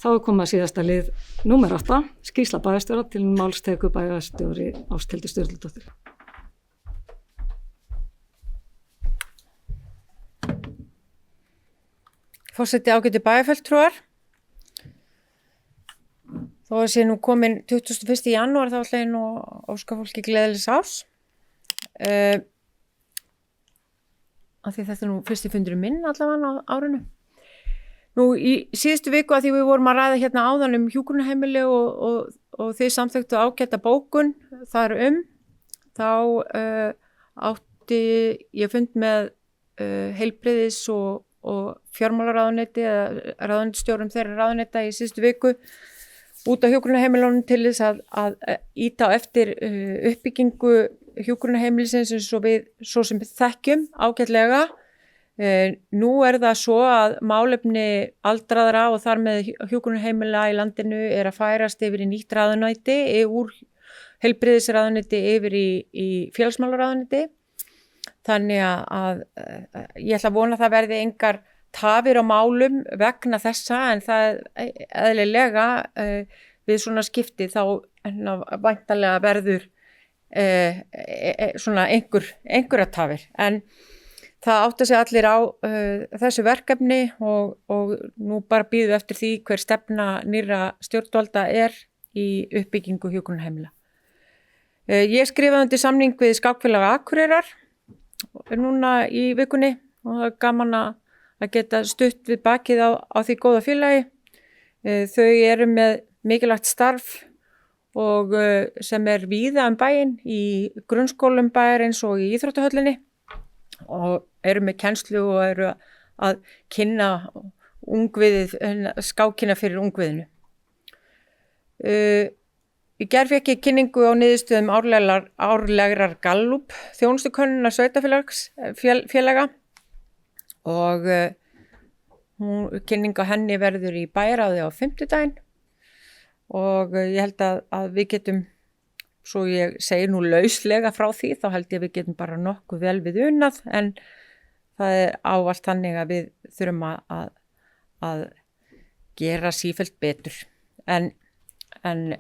Þá komið að síðasta lið númer 8, skýrsla bæjarstjóra til máls tekur bæjarstjóri Ásthildur Sturludóttir. Forseti ágætu bæjarfulltrúar. Þó að sé nú komin 21. janúar þá ætla ég nú að óska fólki gleðilegs árs. Af því þetta nú fyrsti fundur minn allavega á árinu. Nú í síðustu viku að því við vorum að ræða hérna áðan hjúkrunarheimili og þið samþykktu ágæta bókun þar þá átti ég fund með heilbrigðis og fjármálaráðuneyti eða ráðuneytisstjórum þeirra ráðuneyta í síðustu viku út á hjúkrunarheimilunum til þess að ýta á eftir uppbyggingu hjúkrunarheimilisins eins og við svo sem þekkjum ágætlega. Nú það svo að málefni aldraðra og þar með hjúkrunarheimila í landinu að færast yfir í nýtt ráðuneyti úr heilbrigðisráðuneyti yfir í félagsmálaráðuneyti. Þannig að ég ætla að vona að það verði engar tafir á málum vegna þessa en það eðlilega við svona skipti þá væntanlega verður svona einhverja tafir en það átta sig allir á þessu verkefni og nú bara bíðum eftir því hver stefna nýrra stjórnvalda í uppbyggingu hjúkrunarheimila. Ég skrifaði undir samning við Skákfélag Akureyrar núna í vikunni og það gaman að geta stutt við bakið á því góða félagi. Þau með mikilvægt starf og sem víða bæinn í grunnskólum bæjarins og í íþróttahöllinni og með kennslu og að kynna ungviðið, skákina fyrir ungviðinu. Í gær fékk ég kynningu á niðurstöðum árlegrar Gallup þjónustukönnunar sveitarfélaga og kynning á henni verður í bæjarráði á 50. Og ég held að við getum, svo ég segi nú lauslega frá því, þá held ég að við getum bara nokkuð vel við unnað en það ávallt þannig að við þurfum að gera sífellt betur en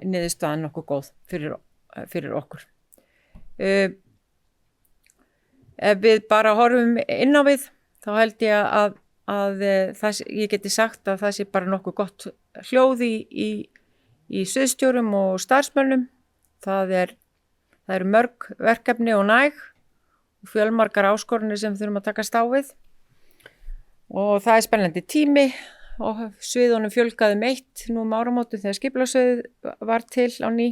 niðurstaðan nokkuð góð fyrir okkur. Ef við bara horfum inn á við, þá held ég að ég geti sagt að það sé bara nokkuð gott hljóð í sviðsstjórum og starfsmönnum. Það eru mörg verkefni og næg og fjölmargar áskoranir sem þurfum að takast á við. Og það spennandi tími og sviðunum fjölgaði 1 nú áramótum þegar skipulagssvið var til á ný.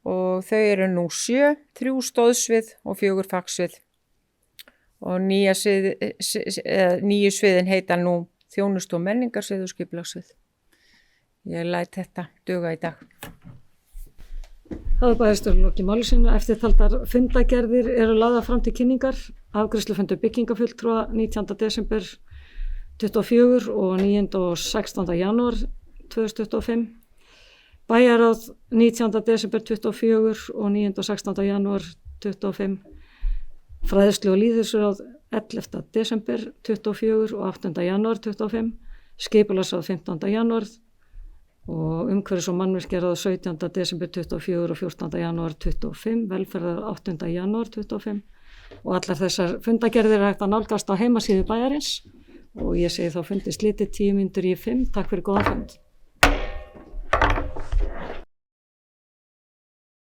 Og þau eru nú 7, 3 stóðsvið og 4 fagsvið. Og nýju sviðin heita nú þjónustu- og menningarsvið og skipulagssvið. Ég læt þetta duga í dag. Það bæjarstjóri lokið máli sínu. Eftirtaldar fundagerðir eru lagðar fram til kynningar. Afgreiðslufundur byggingafulltrúa 19. desember 24 og 9. og 16. janúar 2025. Bæjarráð 19. desember 24 og 9. og 16. janúar 25. Fræðslu- og lýðheilsuráð 11. desember 24 og 8. janúar 25. Skipulagsráð 15. janúar og umhverfis- og mannvirkjaráð 17. desember 24 og 14. janúar 25. Velferðar 8. janúar 25. Og allar þessar fundagerðir hægt að nálgast á heimasíðu bæjarins og ég segi þá fundi slitið 10 mínútur í 5. Takk fyrir góðan fund.